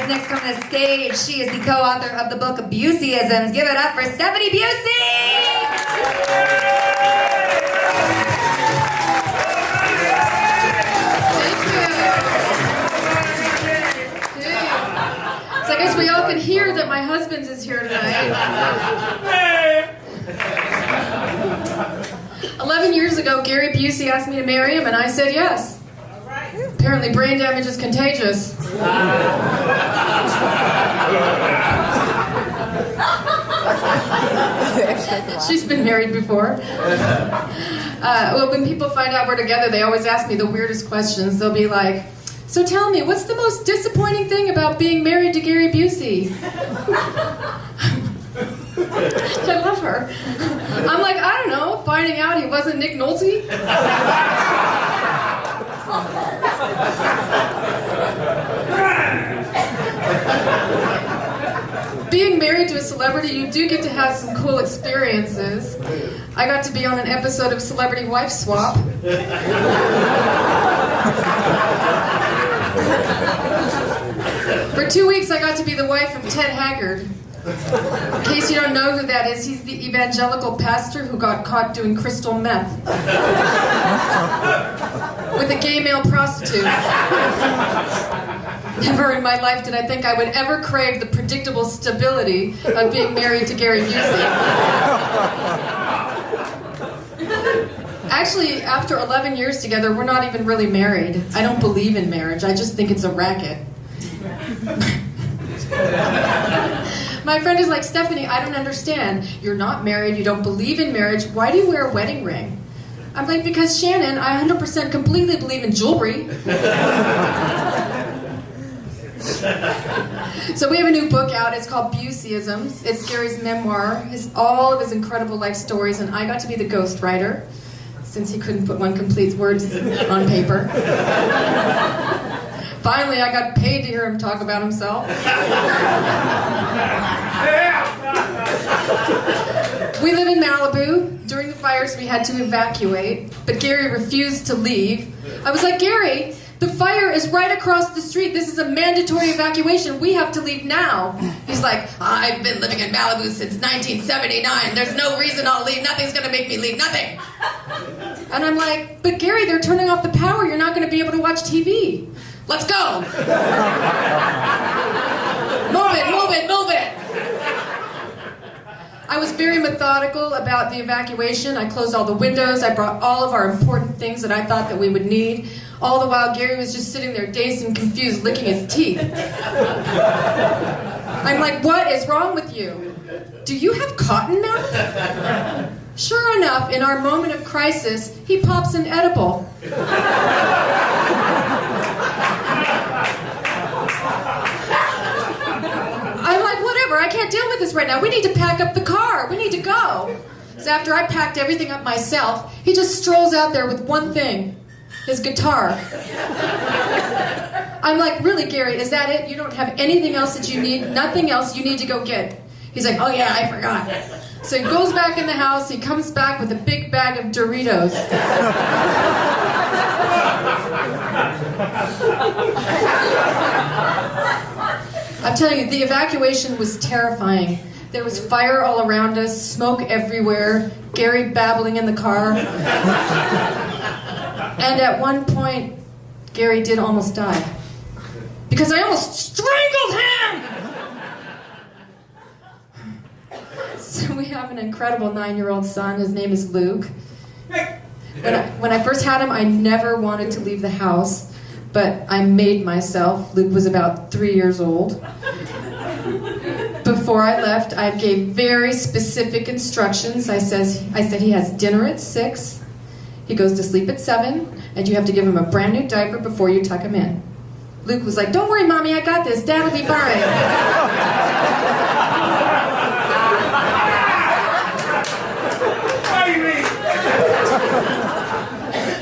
guys, next coming to stage, she is the co-author of the book Buseyisms. Give it up for Steffanie Busey! So I guess we all can hear that my husband is here tonight. 11 years ago, Gary Busey asked me to marry him, and I said yes. Apparently brain damage is contagious. She's been married before. Well, when people find out we're together, they always ask me the weirdest questions. They'll be like, so tell me, what's the most disappointing thing about being married to Gary Busey? I love her. I'm like, I don't know, finding out he wasn't Nick Nolte? Being married to a celebrity, you do get to have some cool experiences. I got to be on an episode of Celebrity Wife Swap. For 2 weeks, I got to be the wife of Ted Haggard. In case you don't know who that is, he's the evangelical pastor who got caught doing crystal meth with a gay male prostitute. Never in my life did I think I would ever crave the predictable stability of being married to Gary Busey. Actually, after 11 years together, we're not even really married. I don't believe in marriage. I just think it's a racket. My friend is like, Steffanie, I don't understand. You're not married, you don't believe in marriage. Why do you wear a wedding ring? I'm like, because Shannon, I 100% completely believe in jewelry. So we have a new book out. It's called Buseyisms. It's Gary's memoir, all of his incredible life stories, and I got to be the ghostwriter, since he couldn't put one complete words on paper. Finally, I got paid to hear him talk about himself. We live in Malibu. During the fires, we had to evacuate, but Gary refused to leave. I was like, Gary, the fire is right across the street. This is a mandatory evacuation. We have to leave now. He's like, I've been living in Malibu since 1979. There's no reason I'll leave. Nothing's going to make me leave. Nothing. And I'm like, but Gary, they're turning off the power. You're not going to be able to watch TV. Let's go. Move it, move it, move it. I was very methodical about the evacuation. I closed all the windows. I brought all of our important things that I thought that we would need. All the while, Gary was just sitting there dazed and confused, licking his teeth. I'm like, what is wrong with you? Do you have cotton mouth? Sure enough, in our moment of crisis, he pops an edible. I'm like, whatever, I can't deal with this right now. We need to pack up the car. We need to go. So after I packed everything up myself, he just strolls out there with one thing, his guitar. I'm like, really, Gary, is that it? You don't have anything else that you need? Nothing else you need to go get? He's like, oh yeah, I forgot. So he goes back in the house, he comes back with a big bag of Doritos. I'm telling you, the evacuation was terrifying. There was fire all around us, smoke everywhere, Gary babbling in the car. And at one point, Gary did almost die. Because I almost strangled him! So we have an incredible 9-year-old son. His name is Luke. When I first had him, I never wanted to leave the house, but I made myself. Luke was about 3 years old. Before I left, I gave very specific instructions. I said he has dinner at 6, he goes to sleep at 7, and you have to give him a brand new diaper before you tuck him in. Luke was like, don't worry, Mommy, I got this. Dad will be fine.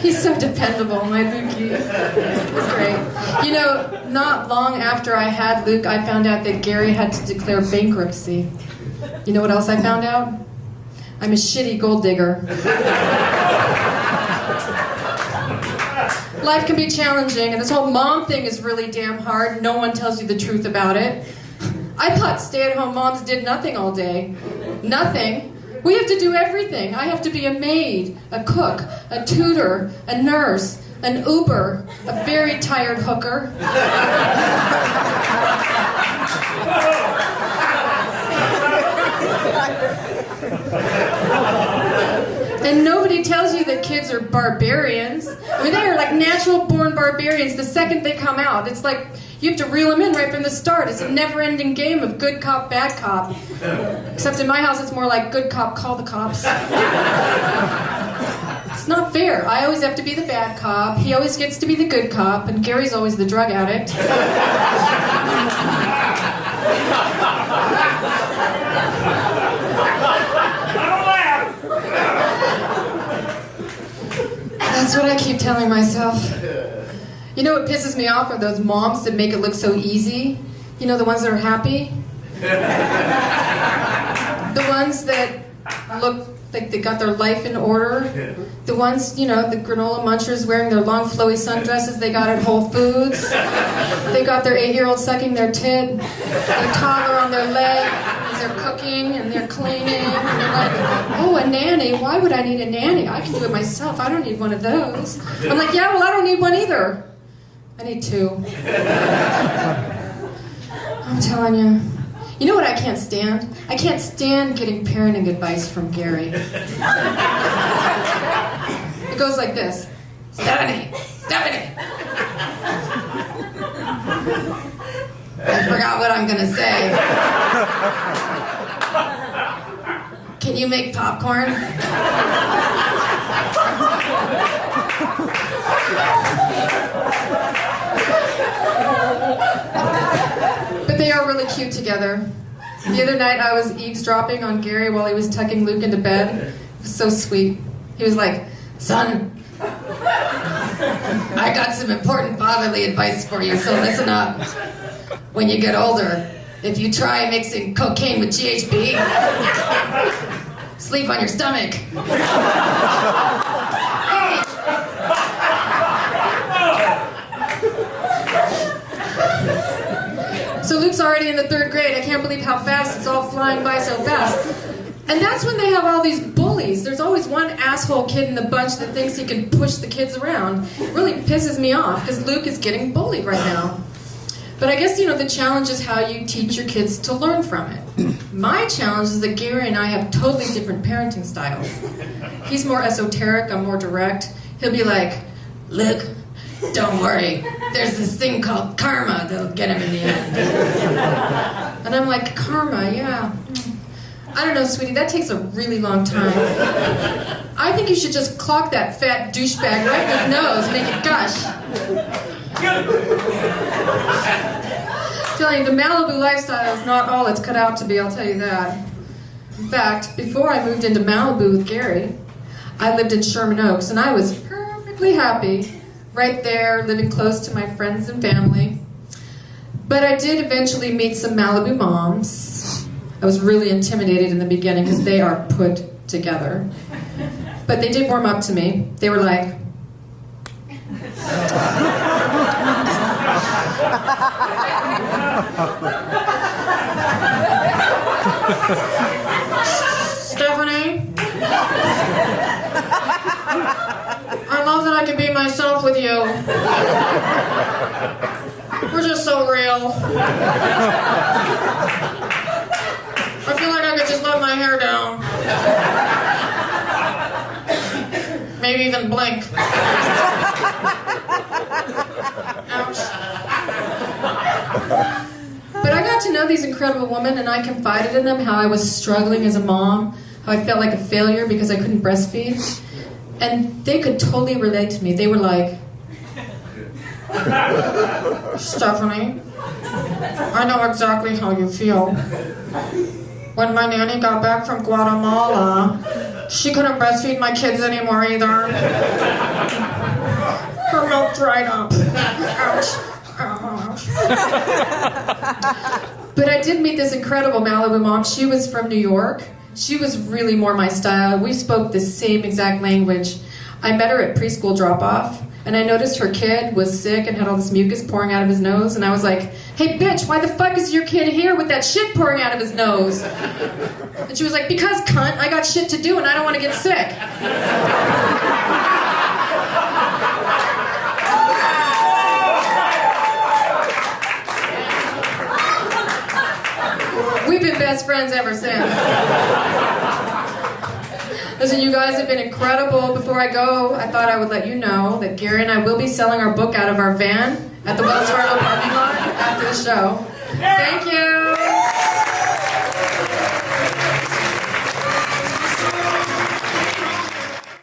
He's so dependable, my Lukey. It's great. You know, not long after I had Luke, I found out that Gary had to declare bankruptcy. You know what else I found out? I'm a shitty gold digger. life can be challenging, and this whole mom thing is really damn hard. No one tells you the truth about it. I thought stay-at-home moms did nothing all day. Nothing. We have to do everything. I have to be a maid, a cook, a tutor, a nurse, an Uber, a very tired hooker. And nobody tells you that kids are barbarians. I mean, they are like natural-born barbarians the second they come out. It's like you have to reel them in right from the start. It's a never-ending game of good cop, bad cop. Except in my house, it's more like good cop, call the cops. It's not fair. I always have to be the bad cop. He always gets to be the good cop, and Gary's always the drug addict. That's what I keep telling myself. You know what pisses me off are those moms that make it look so easy. You know, the ones that are happy. The ones that look like they got their life in order. The ones, you know, the granola munchers wearing their long flowy sundresses they got at Whole Foods. They got their 8-year-old sucking their tit, their toddler on their leg, and they're cooking and they're cleaning. And they're like, oh, a nanny? Why would I need a nanny? I can do it myself. I don't need one of those. I'm like, yeah, well, I don't need one either. I need 2. I'm telling you. You know what I can't stand? I can't stand getting parenting advice from Gary. It goes like this. Steffanie! I forgot what I'm gonna say. Can you make popcorn? But they are really cute together. The other night I was eavesdropping on Gary while he was tucking Luke into bed. It was so sweet. He was like, son, I got some important fatherly advice for you, so listen up. When you get older, if you try mixing cocaine with GHB, sleep on your stomach. So Luke's already in the 3rd grade. I can't believe how fast it's all flying by so fast. And that's when they have all these bullies. There's always one asshole kid in the bunch that thinks he can push the kids around. It really pisses me off because Luke is getting bullied right now. But I guess, you know, the challenge is how you teach your kids to learn from it. My challenge is that Gary and I have totally different parenting styles. He's more esoteric, I'm more direct. He'll be like, Luke, don't worry. There's this thing called karma that'll get him in the end. And I'm like, karma, yeah. I don't know, sweetie, that takes a really long time. I think you should just clock that fat douchebag right in his nose, make it gush. Telling you, the Malibu lifestyle is not all it's cut out to be, I'll tell you that. In fact, before I moved into Malibu with Gary, I lived in Sherman Oaks, and I was perfectly happy right there, living close to my friends and family. But I did eventually meet some Malibu moms. I was really intimidated in the beginning because they are put together. But they did warm up to me. They were like, Steffanie, I love that I can be myself with you. We're just so real. I feel like I could just let my hair down. Maybe even blink. Ouch. But I got to know these incredible women, and I confided in them how I was struggling as a mom, how I felt like a failure because I couldn't breastfeed. And they could totally relate to me. They were like, Steffanie, I know exactly how you feel. When my nanny got back from Guatemala, she couldn't breastfeed my kids anymore either. Her milk dried up. Ouch. But I did meet this incredible Malibu mom. She was from New York. She was really more my style. We spoke the same exact language. I met her at preschool drop-off, and I noticed her kid was sick and had all this mucus pouring out of his nose, and I was like, hey bitch, why the fuck is your kid here with that shit pouring out of his nose? And she was like, because cunt, I got shit to do and I don't want to get sick. We've been best friends ever since. Listen, you guys have been incredible. Before I go, I thought I would let you know that Gary and I will be selling our book out of our van at the Wells Fargo parking lot after the show. Thank you.